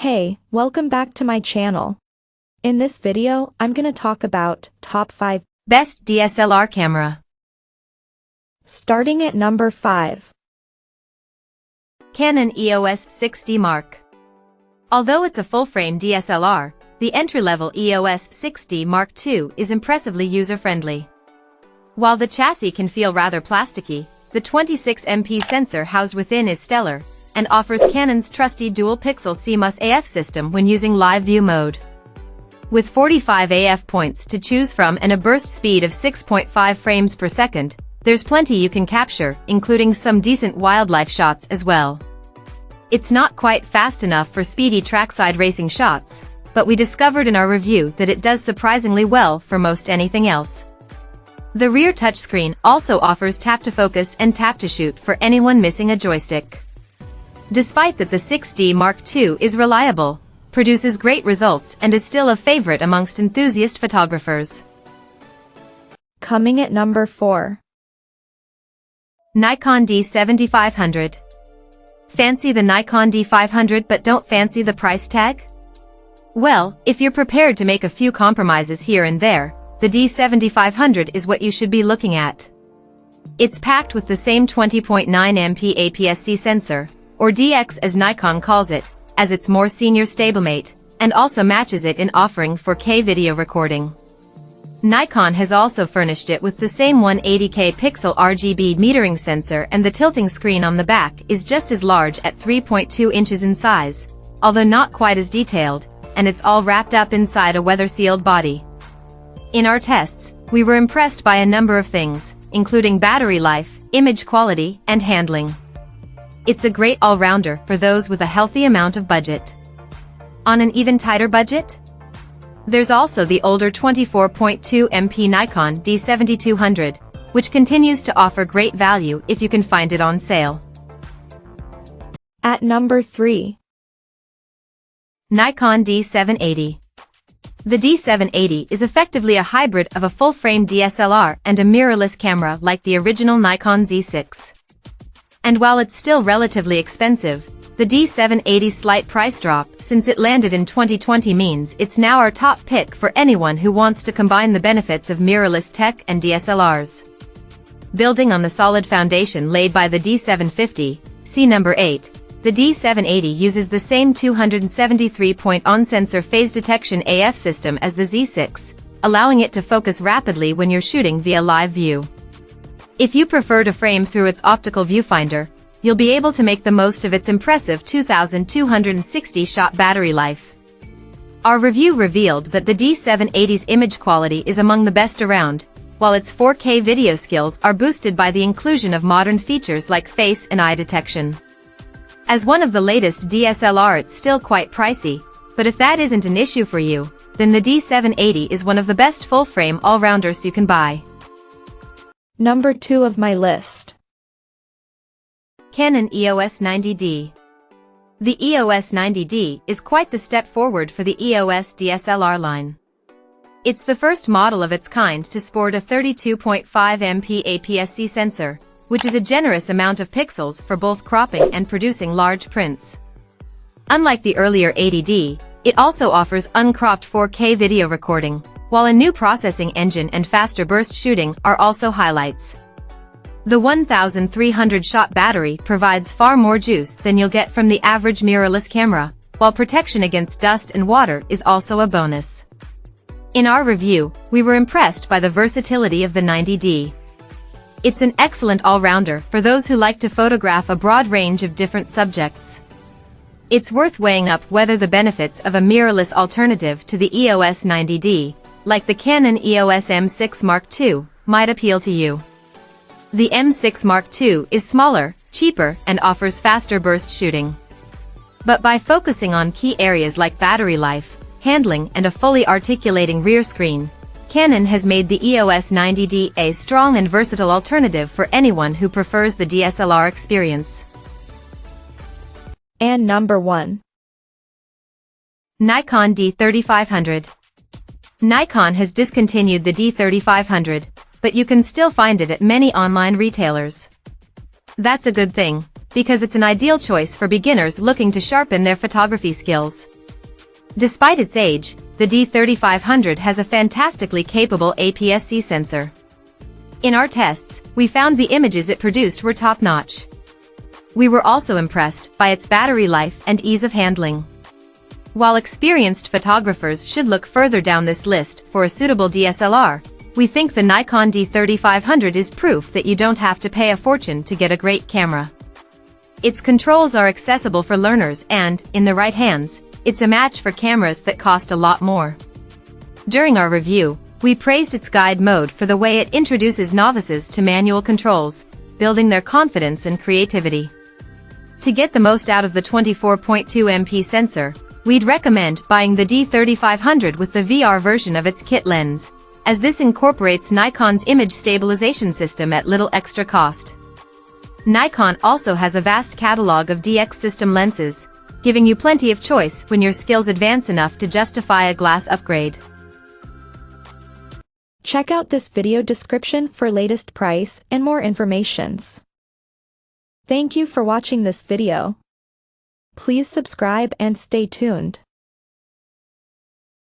Hey, welcome back to my channel. In this video, I'm gonna talk about top 5 best DSLR camera. Starting at number 5. Canon EOS 6D Mark. Although it's a full-frame DSLR, the entry-level EOS 6D Mark II is impressively user-friendly. While the chassis can feel rather plasticky, the 26MP sensor housed within is stellar, and offers Canon's trusty dual-pixel CMOS AF system when using live view mode. With 45 AF points to choose from and a burst speed of 6.5 frames per second, there's plenty you can capture, including some decent wildlife shots as well. It's not quite fast enough for speedy trackside racing shots, but we discovered in our review that it does surprisingly well for most anything else. The rear touchscreen also offers tap-to-focus and tap-to-shoot for anyone missing a joystick. Despite that, the 6D Mark II is reliable, produces great results, and is still a favorite amongst enthusiast photographers. Coming at number 4. Nikon D7500. Fancy the Nikon D500 but don't fancy the price tag? Well, if you're prepared to make a few compromises here and there, the D7500 is what you should be looking at. It's packed with the same 20.9MP APS-C sensor, or DX as Nikon calls it, as its more senior stablemate, and also matches it in offering 4K video recording. Nikon has also furnished it with the same 180K pixel RGB metering sensor, and the tilting screen on the back is just as large at 3.2 inches in size, although not quite as detailed, and it's all wrapped up inside a weather-sealed body. In our tests, we were impressed by a number of things, including battery life, image quality, and handling. It's a great all-rounder for those with a healthy amount of budget. On an even tighter budget? There's also the older 24.2MP Nikon D7200, which continues to offer great value if you can find it on sale. At number 3. Nikon D780. The D780 is effectively a hybrid of a full-frame DSLR and a mirrorless camera like the original Nikon Z6. And while it's still relatively expensive, the D780's slight price drop since it landed in 2020 means it's now our top pick for anyone who wants to combine the benefits of mirrorless tech and DSLRs. Building on the solid foundation laid by the D750, see number 8, the D780 uses the same 273-point on-sensor phase detection AF system as the Z6, allowing it to focus rapidly when you're shooting via live view. If you prefer to frame through its optical viewfinder, you'll be able to make the most of its impressive 2,260-shot battery life. Our review revealed that the D780's image quality is among the best around, while its 4K video skills are boosted by the inclusion of modern features like face and eye detection. As one of the latest DSLR, it's still quite pricey, but if that isn't an issue for you, then the D780 is one of the best full-frame all-rounders you can buy. Number 2 of my list. Canon EOS 90D. The EOS 90D is quite the step forward for the EOS DSLR line. It's the first model of its kind to sport a 32.5MP APS-C sensor, which is a generous amount of pixels for both cropping and producing large prints. Unlike the earlier 80D, it also offers uncropped 4K video recording, while a new processing engine and faster burst shooting are also highlights. The 1,300-shot battery provides far more juice than you'll get from the average mirrorless camera, while protection against dust and water is also a bonus. In our review, we were impressed by the versatility of the 90D. It's an excellent all-rounder for those who like to photograph a broad range of different subjects. It's worth weighing up whether the benefits of a mirrorless alternative to the EOS 90D, like the Canon EOS M6 Mark II, might appeal to you. The M6 Mark II is smaller, cheaper, and offers faster burst shooting. But by focusing on key areas like battery life, handling, and a fully articulating rear screen, Canon has made the EOS 90D a strong and versatile alternative for anyone who prefers the DSLR experience. And number 1. Nikon D3500. Nikon has discontinued the D3500, but you can still find it at many online retailers. That's a good thing, because it's an ideal choice for beginners looking to sharpen their photography skills. Despite its age, the D3500 has a fantastically capable APS-C sensor. In our tests, we found the images it produced were top-notch. We were also impressed by its battery life and ease of handling. While experienced photographers should look further down this list for a suitable DSLR, we think the Nikon D3500 is proof that you don't have to pay a fortune to get a great camera. Its controls are accessible for learners and, in the right hands, it's a match for cameras that cost a lot more. During our review, we praised its guide mode for the way it introduces novices to manual controls, building their confidence and creativity. To get the most out of the 24.2 MP sensor, we'd recommend buying the D3500 with the VR version of its kit lens, as this incorporates Nikon's image stabilization system at little extra cost. Nikon also has a vast catalog of DX system lenses, giving you plenty of choice when your skills advance enough to justify a glass upgrade. Check out this video description for latest price and more informations. Thank you for watching this video. Please subscribe and stay tuned.